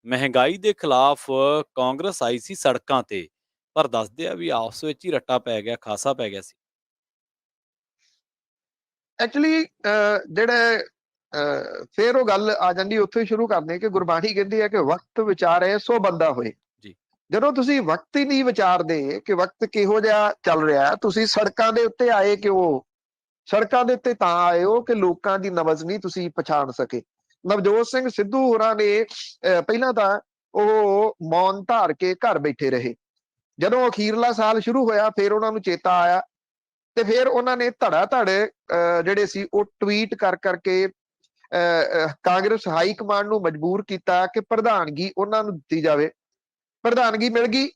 ਮਹਿੰਗਾਈ ਦੇ ਖਿਲਾਫ ਕਾਂਗਰਸ ਆਈ ਸੀ ਸੜਕਾਂ ਤੇ, ਪਰ ਦੱਸਦੇ ਆ ਵੀ ਆਪਸ ਵਿੱਚ ਹੀ ਰੱਟਾ ਪੈ ਗਿਆ, ਖਾਸਾ ਪੈ ਗਿਆ ਸੀ। ਐਕਚੁਅਲੀ ਜਿਹੜੇ ਫਿਰ ਉਹ ਗੱਲ ਆ ਜਾਂਦੀ, ਉੱਥੋਂ ਹੀ ਸ਼ੁਰੂ ਕਰਦੇ ਕਿ ਗੁਰਬਾਣੀ ਕਹਿੰਦੀ ਹੈ ਕਿ ਵਕਤ ਵਿਚਾਰੇ ਸੋ ਬੰਦਾ ਹੋਏ। ਜੀ। ਜਦੋਂ ਤੁਸੀਂ ਵਕਤ ਹੀ ਨਹੀਂ ਵਿਚਾਰਦੇ ਕਿ ਵਕਤ ਕਿਹੋ ਜਿਹਾ ਚੱਲ ਰਿਹਾ, ਤੁਸੀਂ ਸੜਕਾਂ ਦੇ ਉੱਤੇ ਆਏ ਕਿਉਂ? ਸੜਕਾਂ ਦੇ ਉੱਤੇ ਤਾਂ ਆਏ ਹੋ ਕਿ ਲੋਕਾਂ ਦੀ ਨਬਜ਼ ਨਹੀਂ ਤੁਸੀਂ ਪਛਾਣ ਸਕੇ। ਨਵਜੋਤ ਸਿੰਘ ਸਿੱਧੂ ਹੋਰਾਂ ਨੇ ਪਹਿਲਾਂ ਤਾਂ ਉਹ ਮੌਨ ਧਾਰ ਕੇ ਘਰ ਬੈਠੇ ਰਹੇ। ਜਦੋਂ ਅਖੀਰਲਾ ਸਾਲ ਸ਼ੁਰੂ ਹੋਇਆ ਫਿਰ ਉਹਨਾਂ ਨੂੰ ਚੇਤਾ ਆਇਆ ਤੇ ਫਿਰ ਉਹਨਾਂ ਨੇ ਧੜਾ ਧੜ ਜਿਹੜੇ ਸੀ ਉਹ ਟਵੀਟ ਕਰ ਕਰਕੇ ਕਾਂਗਰਸ ਹਾਈ ਕਮਾਂਡ ਨੂੰ ਮਜਬੂਰ ਕੀਤਾ ਕਿ ਪ੍ਰਧਾਨਗੀ ਉਹਨਾਂ ਨੂੰ ਦਿੱਤੀ ਜਾਵੇ। ਪ੍ਰਧਾਨਗੀ ਮਿਲ ਗਈ,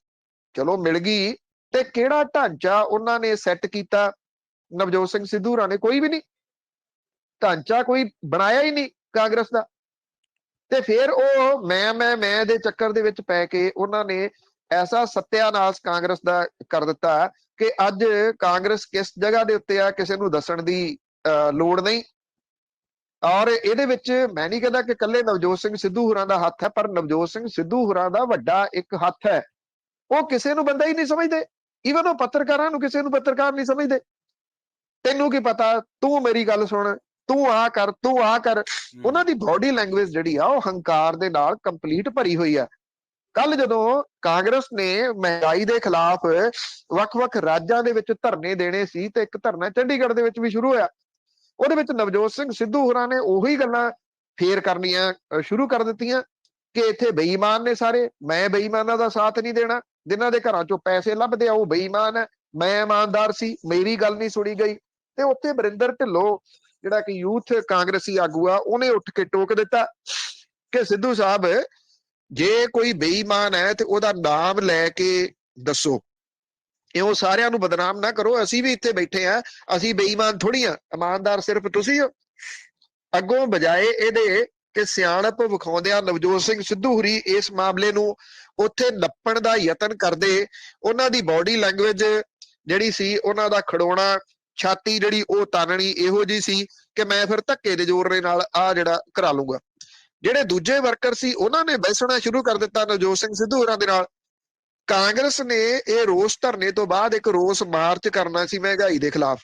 ਚਲੋ ਮਿਲ ਗਈ, ਤੇ ਕਿਹੜਾ ਢਾਂਚਾ ਉਹਨਾਂ ਨੇ ਸੈੱਟ ਕੀਤਾ? ਨਵਜੋਤ ਸਿੰਘ ਸਿੱਧੂ ਹੋਰਾਂ ਨੇ ਕੋਈ ਵੀ ਨਹੀਂ, ਢਾਂਚਾ ਕੋਈ ਬਣਾਇਆ ਹੀ ਨਹੀਂ ਕਾਂਗਰਸ ਦਾ। ਤੇ ਫਿਰ ਉਹ ਮੈਂ ਦੇ ਚੱਕਰ ਦੇ ਵਿੱਚ ਪੈ ਕੇ ਉਹਨਾਂ ਨੇ ਐਸਾ ਸੱਤਿਆਨਾਸ਼ ਕਾਂਗਰਸ ਦਾ ਕਰ ਦਿੱਤਾ ਕਿ ਅੱਜ ਕਾਂਗਰਸ ਕਿਸ ਜਗ੍ਹਾ ਦੇ ਉੱਤੇ ਆ ਕਿਸੇ ਨੂੰ ਦੱਸਣ ਦੀ ਲੋੜ ਨਹੀਂ। ਔਰ ਇਹਦੇ ਵਿੱਚ ਮੈਂ ਨਹੀਂ ਕਹਿੰਦਾ ਕਿ ਇਕੱਲੇ ਨਵਜੋਤ ਸਿੰਘ ਸਿੱਧੂ ਹੋਰਾਂ ਦਾ ਹੱਥ ਹੈ, ਪਰ ਨਵਜੋਤ ਸਿੰਘ ਸਿੱਧੂ ਹੋਰਾਂ ਦਾ ਵੱਡਾ ਇੱਕ ਹੱਥ ਹੈ। ਉਹ ਕਿਸੇ ਨੂੰ ਬੰਦਾ ਹੀ ਨਹੀਂ ਸਮਝਦੇ, ਈਵਨ ਉਹ ਪੱਤਰਕਾਰਾਂ ਨੂੰ ਕਿਸੇ ਨੂੰ ਪੱਤਰਕਾਰ ਨਹੀਂ ਸਮਝਦੇ। ਤੈਨੂੰ ਕੀ ਪਤਾ, ਤੂੰ ਮੇਰੀ ਗੱਲ ਸੁਣ, ਤੂੰ ਆ ਕਰ, ਤੂੰ ਆ ਕਰ। ਉਹਨਾਂ ਦੀ ਬਾਡੀ ਲੈਂਗੁਏਜ ਜਿਹੜੀ ਆ ਉਹ ਹੰਕਾਰ ਦੇ ਨਾਲ ਕੰਪਲੀਟ ਭਰੀ ਹੋਈ ਆ। ਕੱਲ ਜਦੋਂ ਕਾਂਗਰਸ ਨੇ ਮਹਿੰਗਾਈ ਦੇ ਖਿਲਾਫ ਵੱਖ-ਵੱਖ ਰਾਜਾਂ ਦੇ ਵਿੱਚ ਧਰਨੇ ਦੇਣੇ ਸੀ ਤੇ ਇੱਕ ਧਰਨਾ ਚੰਡੀਗੜ੍ਹ ਦੇ ਵਿੱਚ ਵੀ ਸ਼ੁਰੂ ਹੋਇਆ, ਉਹਦੇ ਵਿੱਚ ਨਵਜੋਤ ਸਿੰਘ ਸਿੱਧੂ ਹੋਰਾਂ ਨੇ ਉਹੀ ਗੱਲਾਂ ਫੇਰ ਕਰਨੀਆਂ ਸ਼ੁਰੂ ਕਰ ਦਿੱਤੀਆਂ ਕਿ ਇੱਥੇ ਬੇਈਮਾਨ ਨੇ ਸਾਰੇ, ਮੈਂ ਬੇਈਮਾਨਾਂ ਦਾ ਸਾਥ ਨਹੀਂ ਦੇਣਾ, ਜਿਨ੍ਹਾਂ ਦੇ ਘਰਾਂ ਚੋਂ ਪੈਸੇ ਲੱਭਦੇ ਆ ਉਹ ਬੇਈਮਾਨ ਹੈ, ਮੈਂ ਇਮਾਨਦਾਰ ਸੀ, ਮੇਰੀ ਗੱਲ ਨਹੀਂ ਸੁਣੀ ਗਈ। ਤੇ ਉੱਥੇ ਵਰਿੰਦਰ ਢਿੱਲੋਂ ਜਿਹੜਾ ਕਿ ਯੂਥ ਕਾਂਗਰਸੀ ਆਗੂ ਆ, ਉਹਨੇ ਉੱਠ ਕੇ ਟੋਕ ਦਿੱਤਾ ਕਿ ਸਿੱਧੂ ਸਾਹਿਬ ਜੇ ਕੋਈ ਬੇਈਮਾਨ ਹੈ ਤੇ ਉਹਦਾ ਨਾਮ ਲੈ ਕੇ ਦੱਸੋ, ਇਉਂ ਸਾਰਿਆਂ ਨੂੰ ਬਦਨਾਮ ਨਾ ਕਰੋ। ਅਸੀਂ ਵੀ ਇੱਥੇ ਬੈਠੇ ਆ, ਅਸੀਂ ਬੇਈਮਾਨ ਥੋੜੀ ਆ, ਇਮਾਨਦਾਰ ਸਿਰਫ ਤੁਸੀਂ ਹੋ। ਅੱਗੋਂ ਬਜਾਏ ਇਹਦੇ ਕਿ ਸਿਆਣਪ ਵਿਖਾਉਂਦਿਆਂ ਨਵਜੋਤ ਸਿੰਘ ਸਿੱਧੂ ਹੋਰੀ ਇਸ ਮਾਮਲੇ ਨੂੰ ਉੱਥੇ ਨੱਪਣ ਦਾ ਯਤਨ ਕਰਦੇ, ਉਹਨਾਂ ਦੀ ਬਾਡੀ ਲੈਂਗੁਏਜ ਜਿਹੜੀ ਸੀ, ਉਹਨਾਂ ਦਾ ਖੜੋਣਾ, ਛਾਤੀ ਜਿਹੜੀ ਉਹ ਤਾਨਣੀ ਇਹੋ ਜਿਹੀ ਸੀ ਕਿ ਮੈਂ ਫਿਰ ਧੱਕੇ ਦੇ ਜ਼ੋਰ ਦੇ ਨਾਲ ਆ ਜਿਹੜਾ ਕਰਾ ਲੂੰਗਾ। ਜਿਹੜੇ ਦੂਜੇ ਵਰਕਰ ਸੀ ਉਹਨਾਂ ਨੇ ਬੈਸਣਾ ਸ਼ੁਰੂ ਕਰ ਦਿੱਤਾ ਨਵਜੋਤ ਸਿੰਘ ਸਿੱਧੂ ਹੋਰਾਂ ਦੇ ਨਾਲ। ਕਾਂਗਰਸ ਨੇ ਇਹ ਰੋਸ ਧਰਨੇ ਤੋਂ ਬਾਅਦ ਇੱਕ ਰੋਸ ਮਾਰਚ ਕਰਨਾ ਸੀ ਮਹਿੰਗਾਈ ਦੇ ਖਿਲਾਫ।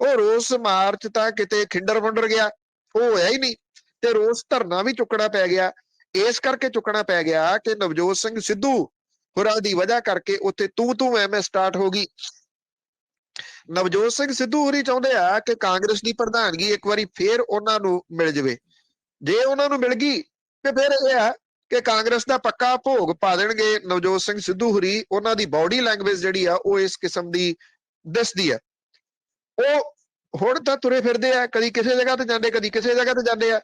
ਉਹ ਰੋਸ ਮਾਰਚ ਤਾਂ ਕਿਤੇ ਖਿੰਡਰ ਫੁੰਡਰ ਗਿਆ, ਉਹ ਹੋਇਆ ਹੀ ਨਹੀਂ। ਤੇ ਰੋਸ ਧਰਨਾ ਵੀ ਚੁੱਕਣਾ ਪੈ ਗਿਆ। ਇਸ ਕਰਕੇ ਚੁੱਕਣਾ ਪੈ ਗਿਆ ਕਿ ਨਵਜੋਤ ਸਿੰਘ ਸਿੱਧੂ ਹੋਰਾਂ ਦੀ ਵਜ੍ਹਾ ਕਰਕੇ ਉੱਥੇ ਤੂੰ ਐਵੇਂ ਸਟਾਰਟ ਹੋ ਗਈ। ਨਵਜੋਤ ਸਿੰਘ ਸਿੱਧੂ ਹੋਰੀ ਚਾਹੁੰਦੇ ਆ ਕਿ ਕਾਂਗਰਸ ਦੀ ਪ੍ਰਧਾਨਗੀ ਇੱਕ ਵਾਰੀ ਫੇਰ ਉਹਨਾਂ ਨੂੰ ਮਿਲ ਜਾਵੇ। ਜੇ ਉਹਨਾਂ ਨੂੰ ਮਿਲ ਗਈ ਤੇ ਫਿਰ ਇਹ ਆ ਕਿ ਕਾਂਗਰਸ ਦਾ ਪੱਕਾ ਭੋਗ ਪਾ ਦੇਣਗੇ ਨਵਜੋਤ ਸਿੰਘ ਸਿੱਧੂ ਹੋਰੀ। ਉਹਨਾਂ ਦੀ ਬਾਡੀ ਲੈਂਗੁਏਜ ਜਿਹੜੀ ਆ ਉਹ ਇਸ ਕਿਸਮ ਦੀ ਦਿਸਦੀ ਆ। ਉਹ ਹੁਣ ਤਾਂ ਤੁਰੇ ਫਿਰਦੇ ਆ, ਕਦੀ ਕਿਸੇ ਜਗ੍ਹਾ ਤੇ ਜਾਂਦੇ, ਕਦੀ ਕਿਸੇ ਜਗ੍ਹਾ ਤੇ ਜਾਂਦੇ ਆ।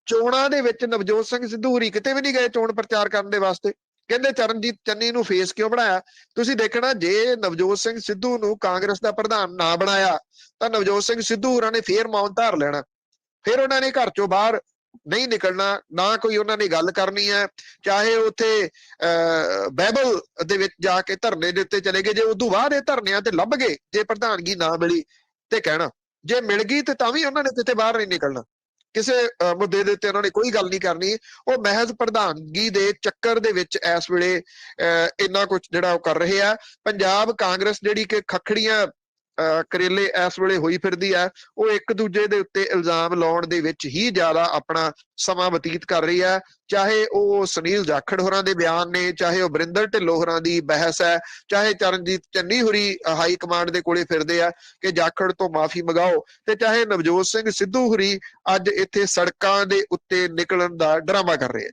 ਚੋਣਾਂ ਦੇ ਵਿੱਚ ਨਵਜੋਤ ਸਿੰਘ ਸਿੱਧੂ ਹੋਰੀ ਕਿਤੇ ਵੀ ਨਹੀਂ ਗਏ ਚੋਣ ਪ੍ਰਚਾਰ ਕਰਨ ਦੇ ਵਾਸਤੇ। ਕਹਿੰਦੇ ਚਰਨਜੀਤ ਚੰਨੀ ਨੂੰ ਫੇਸ ਕਿਉਂ ਬਣਾਇਆ? ਤੁਸੀਂ ਦੇਖਣਾ, ਜੇ ਨਵਜੋਤ ਸਿੰਘ ਸਿੱਧੂ ਨੂੰ ਕਾਂਗਰਸ ਦਾ ਪ੍ਰਧਾਨ ਨਾ ਬਣਾਇਆ ਤਾਂ ਨਵਜੋਤ ਸਿੰਘ ਸਿੱਧੂ ਹੋਰਾਂ ਨੇ ਫੇਰ ਮੌਨ ਧਾਰ ਲੈਣਾ। ਫਿਰ ਉਹਨਾਂ ਨੇ ਘਰ ਚੋਂ ਬਾਹਰ ਨਹੀਂ ਨਿਕਲਣਾ, ਨਾ ਕੋਈ ਉਹਨਾਂ ਨੇ ਗੱਲ ਕਰਨੀ ਹੈ। ਚਾਹੇ ਉੱਥੇ ਬਾਈਬਲ ਦੇ ਵਿੱਚ ਜਾ ਕੇ ਧਰਨੇ ਦੇ ਉੱਤੇ ਚਲੇ ਗਏ, ਜੇ ਉਦੋਂ ਬਾਅਦ ਇਹ ਧਰਨਿਆਂ ਤੇ ਲੱਭ ਗਏ, ਜੇ ਪ੍ਰਧਾਨਗੀ ਨਾ ਮਿਲੀ ਤੇ ਕਹਿਣਾ, ਜੇ ਮਿਲ ਗਈ ਤੇ ਤਾਂ ਵੀ ਉਹਨਾਂ ਨੇ ਕਿਤੇ ਬਾਹਰ ਨਹੀਂ ਨਿਕਲਣਾ। ਕਿਸੇ ਮੁੱਦੇ ਦੇ ਉੱਤੇ ਉਹਨਾਂ ਨੇ ਕੋਈ ਗੱਲ ਨਹੀਂ ਕਰਨੀ। ਉਹ ਮਹਿਜ਼ ਪ੍ਰਧਾਨਗੀ ਦੇ ਚੱਕਰ ਦੇ ਵਿੱਚ ਇਸ ਵੇਲੇ ਇੰਨਾ ਕੁਝ ਜਿਹੜਾ ਉਹ ਕਰ ਰਹੇ ਆ। ਪੰਜਾਬ ਕਾਂਗਰਸ ਜਿਹੜੀ ਕਿ ਖੱਖੜੀਆਂ ਕਰੇਲੇ ਇਸ ਵੇਲੇ ਹੋਈ ਫਿਰਦੀ ਹੈ, ਉਹ ਇੱਕ ਦੂਜੇ ਦੇ ਉੱਤੇ ਇਲਜ਼ਾਮ ਲਾਉਣ ਦੇ ਵਿੱਚ ਹੀ ਜ਼ਿਆਦਾ ਆਪਣਾ ਸਮਾਂ ਬਤੀਤ ਕਰ ਰਹੀ ਹੈ। ਚਾਹੇ ਉਹ ਸੁਨੀਲ ਜਾਖੜ ਹੋਰਾਂ ਦੇ ਬਿਆਨ ਨੇ, ਚਾਹੇ ਉਹ ਵਰਿੰਦਰ ਢਿੱਲੋਂ ਹੋਰਾਂ ਦੀ ਬਹਿਸ ਹੈ, ਚਾਹੇ ਚਰਨਜੀਤ ਚੰਨੀ ਹੋਰੀ ਹਾਈ ਕਮਾਂਡ ਦੇ ਕੋਲੇ ਫਿਰਦੇ ਆ ਕਿ ਜਾਖੜ ਤੋਂ ਮਾਫੀ ਮੰਗਾਓ, ਤੇ ਚਾਹੇ ਨਵਜੋਤ ਸਿੰਘ ਸਿੱਧੂ ਹੋਰੀ ਅੱਜ ਇੱਥੇ ਸੜਕਾਂ ਦੇ ਉੱਤੇ ਨਿਕਲਣ ਦਾ ਡਰਾਮਾ ਕਰ ਰਹੇ ਆ।